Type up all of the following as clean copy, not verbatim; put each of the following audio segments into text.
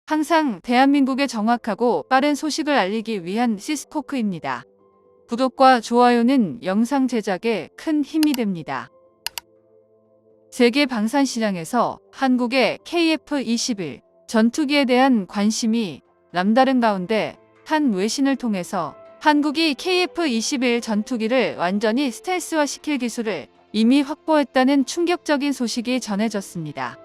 항상 대한민국에 정확하고 빠른 소식을 알리기 위한 시스코크입니다. 구독과 좋아요는 영상 제작에 큰 힘이 됩니다. 세계 방산 시장에서 한국의 KF-21 전투기에 대한 관심이 남다른 가운데 한 외신을 통해서 한국이 KF-21 전투기를 완전히 스텔스화시킬 기술을 이미 확보했다는 충격적인 소식이 전해졌습니다.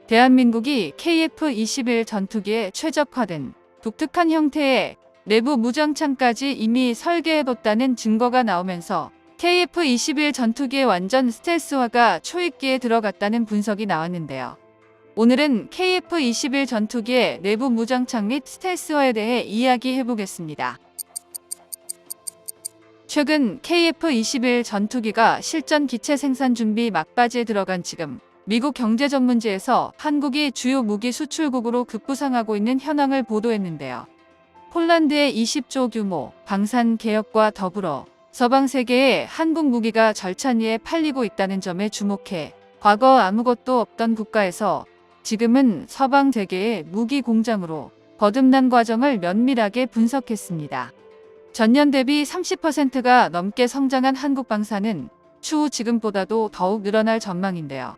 대한민국이 KF-21 전투기에 최적화된 독특한 형태의 내부 무장창까지 이미 설계해뒀다는 증거가 나오면서 KF-21 전투기의 완전 스텔스화가 초입기에 들어갔다는 분석이 나왔는데요. 오늘은 KF-21 전투기의 내부 무장창 및 스텔스화에 대해 이야기해보겠습니다. 최근 KF-21 전투기가 실전 기체 생산 준비 막바지에 들어간 지금 미국 경제전문지에서 한국이 주요 무기 수출국으로 급부상하고 있는 현황을 보도했는데요. 폴란드의 20조 규모 방산 개혁과 더불어 서방 세계에 한국 무기가 절찬리에 팔리고 있다는 점에 주목해 과거 아무것도 없던 국가에서 지금은 서방 세계의 무기 공장으로 거듭난 과정을 면밀하게 분석했습니다. 전년 대비 30%가 넘게 성장한 한국 방산은 추후 지금보다도 더욱 늘어날 전망인데요.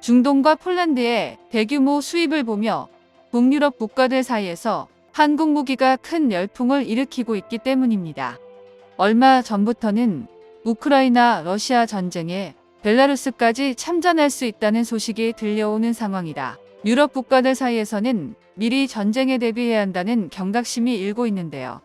중동과 폴란드의 대규모 수입을 보며 북유럽 국가들 사이에서 한국 무기가 큰 열풍을 일으키고 있기 때문입니다. 얼마 전부터는 우크라이나 러시아 전쟁에 벨라루스까지 참전할 수 있다는 소식이 들려오는 상황이라 유럽 국가들 사이에서는 미리 전쟁에 대비해야 한다는 경각심이 일고 있는데요.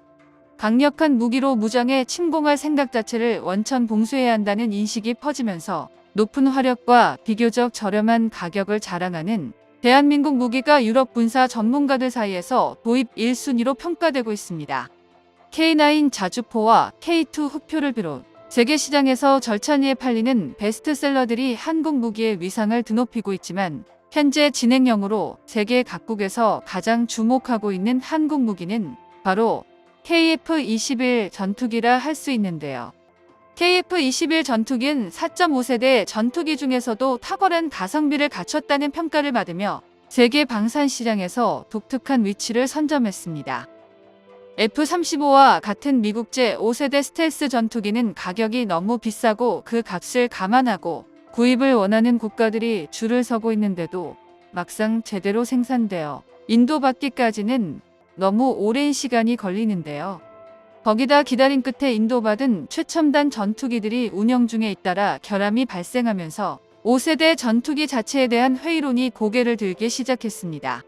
강력한 무기로 무장에 침공할 생각 자체를 원천 봉쇄해야 한다는 인식이 퍼지면서 높은 화력과 비교적 저렴한 가격을 자랑하는 대한민국 무기가 유럽 군사 전문가들 사이에서 도입 1순위로 평가되고 있습니다. K9 자주포와 K2 흑표를 비롯 세계 시장에서 절찬리에 팔리는 베스트셀러들이 한국 무기의 위상을 드높이고 있지만 현재 진행형으로 세계 각국에서 가장 주목하고 있는 한국 무기는 바로 KF-21 전투기라 할 수 있는데요. KF-21 전투기는 4.5세대 전투기 중에서도 탁월한 가성비를 갖췄다는 평가를 받으며 세계 방산 시장에서 독특한 위치를 선점했습니다. F-35와 같은 미국제 5세대 스텔스 전투기는 가격이 너무 비싸고 그 값을 감안하고 구입을 원하는 국가들이 줄을 서고 있는데도 막상 제대로 생산되어 인도받기까지는 너무 오랜 시간이 걸리는데요. 거기다 기다림 끝에 인도받은 최첨단 전투기들이 운영 중에 잇따라 결함이 발생하면서 5세대 전투기 자체에 대한 회의론이 고개를 들기 시작했습니다.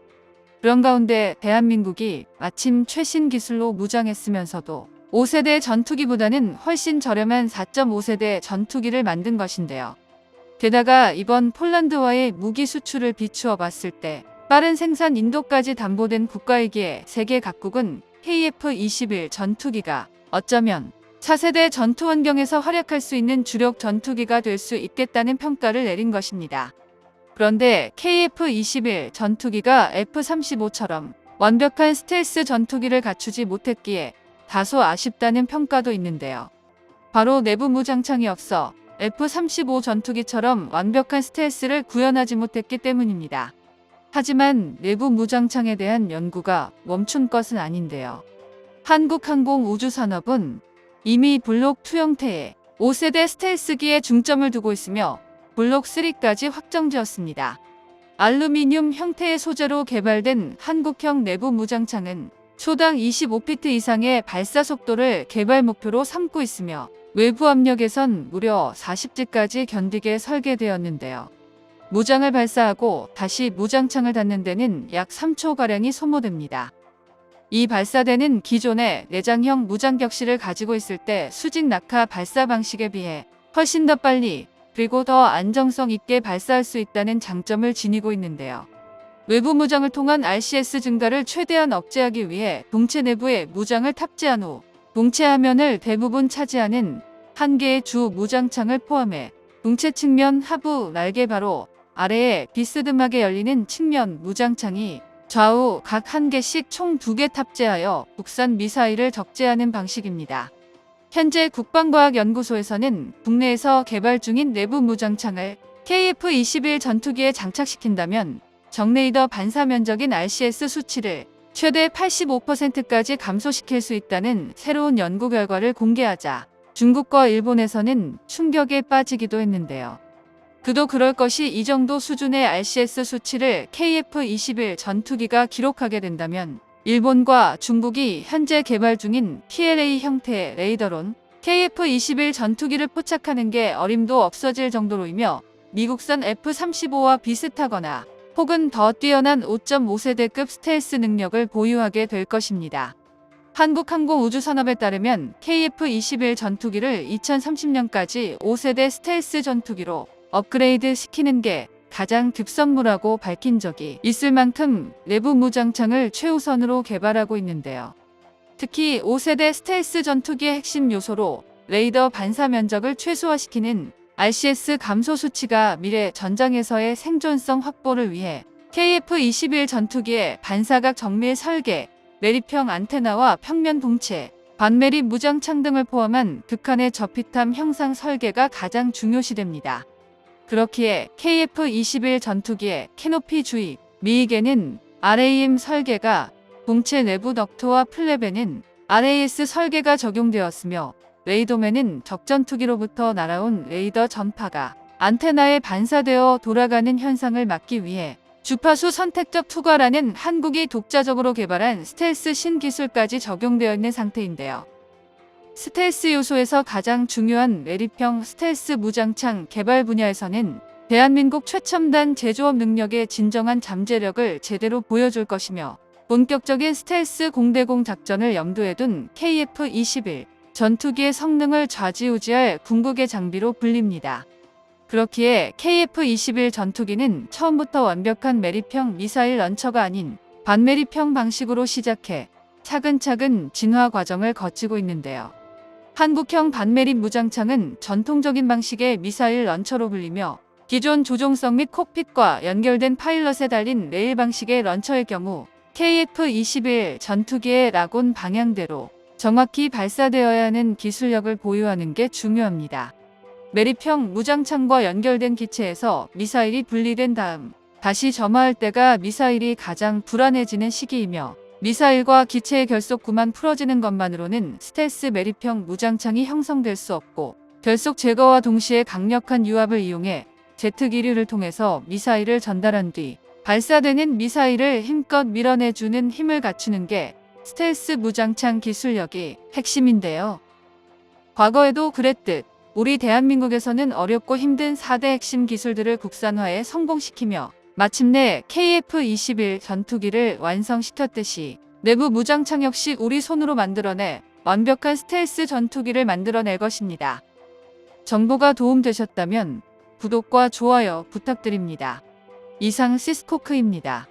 그런 가운데 대한민국이 마침 최신 기술로 무장했으면서도 5세대 전투기보다는 훨씬 저렴한 4.5세대 전투기를 만든 것인데요. 게다가 이번 폴란드와의 무기 수출을 비추어 봤을 때 빠른 생산 인도까지 담보된 국가이기에 세계 각국은 KF-21 전투기가 어쩌면 차세대 전투 환경에서 활약할 수 있는 주력 전투기가 될 수 있겠다는 평가를 내린 것입니다. 그런데 KF-21 전투기가 F-35처럼 완벽한 스텔스 전투기를 갖추지 못했기에 다소 아쉽다는 평가도 있는데요. 바로 내부 무장창이 없어 F-35 전투기처럼 완벽한 스텔스를 구현하지 못했기 때문입니다. 하지만 내부 무장창에 대한 연구가 멈춘 것은 아닌데요. 한국항공우주산업은 이미 블록2 형태의 5세대 스텔스기에 중점을 두고 있으며 블록3까지 확정지었습니다. 알루미늄 형태의 소재로 개발된 한국형 내부 무장창은 초당 25피트 이상의 발사 속도를 개발 목표로 삼고 있으며 외부 압력에선 무려 40G까지 견디게 설계되었는데요. 무장을 발사하고 다시 무장창을 닫는 데는 약 3초가량이 소모됩니다. 이 발사대는 기존의 내장형 무장격실을 가지고 있을 때 수직 낙하 발사 방식에 비해 훨씬 더 빨리 그리고 더 안정성 있게 발사할 수 있다는 장점을 지니고 있는데요. 외부 무장을 통한 RCS 증가를 최대한 억제하기 위해 동체 내부에 무장을 탑재한 후 동체 하면을 대부분 차지하는 한 개의 주 무장창을 포함해 동체 측면 하부 날개 바로 아래에 비스듬하게 열리는 측면 무장창이 좌우 각 한 개씩 총 2개 탑재하여 국산 미사일을 적재하는 방식입니다. 현재 국방과학연구소에서는 국내에서 개발 중인 내부 무장창을 KF-21 전투기에 장착시킨다면 정레이더 반사 면적인 RCS 수치를 최대 85%까지 감소시킬 수 있다는 새로운 연구 결과를 공개하자 중국과 일본에서는 충격에 빠지기도 했는데요. 그도 그럴 것이 이 정도 수준의 RCS 수치를 KF-21 전투기가 기록하게 된다면 일본과 중국이 현재 개발 중인 PLA 형태의 레이더론 KF-21 전투기를 포착하는 게 어림도 없어질 정도로이며 미국산 F-35와 비슷하거나 혹은 더 뛰어난 5.5세대급 스텔스 능력을 보유하게 될 것입니다. 한국항공우주산업에 따르면 KF-21 전투기를 2030년까지 5세대 스텔스 전투기로 업그레이드 시키는 게 가장 급선무라고 밝힌 적이 있을 만큼 내부 무장창을 최우선으로 개발하고 있는데요. 특히 5세대 스텔스 전투기의 핵심 요소로 레이더 반사 면적을 최소화시키는 RCS 감소 수치가 미래 전장에서의 생존성 확보를 위해 KF-21 전투기의 반사각 정밀 설계, 매립형 안테나와 평면 동체, 반매립 무장창 등을 포함한 극한의 저피탐 형상 설계가 가장 중요시됩니다. 그렇기에 KF-21 전투기의 캐노피 주입, 미익에는 RAM 설계가, 동체 내부 덕트와 플랩에는 RAS 설계가 적용되었으며 레이도맨은 적전투기로부터 날아온 레이더 전파가 안테나에 반사되어 돌아가는 현상을 막기 위해 주파수 선택적 투과라는 한국이 독자적으로 개발한 스텔스 신기술까지 적용되어 있는 상태인데요. 스텔스 요소에서 가장 중요한 매립형 스텔스 무장창 개발 분야에서는 대한민국 최첨단 제조업 능력의 진정한 잠재력을 제대로 보여줄 것이며 본격적인 스텔스 공대공 작전을 염두에 둔 KF-21 전투기의 성능을 좌지우지할 궁극의 장비로 불립니다. 그렇기에 KF-21 전투기는 처음부터 완벽한 매립형 미사일 런처가 아닌 반매립형 방식으로 시작해 차근차근 진화 과정을 거치고 있는데요. 한국형 반매립 무장창은 전통적인 방식의 미사일 런처로 불리며 기존 조종석 및 콕핏과 연결된 파일럿에 달린 레일 방식의 런처의 경우 KF-21 전투기의 라곤 방향대로 정확히 발사되어야 하는 기술력을 보유하는 게 중요합니다. 매립형 무장창과 연결된 기체에서 미사일이 분리된 다음 다시 점화할 때가 미사일이 가장 불안해지는 시기이며 미사일과 기체의 결속구만 풀어지는 것만으로는 스텔스 매립형 무장창이 형성될 수 없고 결속 제거와 동시에 강력한 유압을 이용해 제트 기류를 통해서 미사일을 전달한 뒤 발사되는 미사일을 힘껏 밀어내주는 힘을 갖추는 게 스텔스 무장창 기술력이 핵심인데요. 과거에도 그랬듯 우리 대한민국에서는 어렵고 힘든 4대 핵심 기술들을 국산화해 성공시키며 마침내 KF-21 전투기를 완성시켰듯이 내부 무장창 역시 우리 손으로 만들어내 완벽한 스텔스 전투기를 만들어낼 것입니다. 정보가 도움되셨다면 구독과 좋아요 부탁드립니다. 이상 시스코크입니다.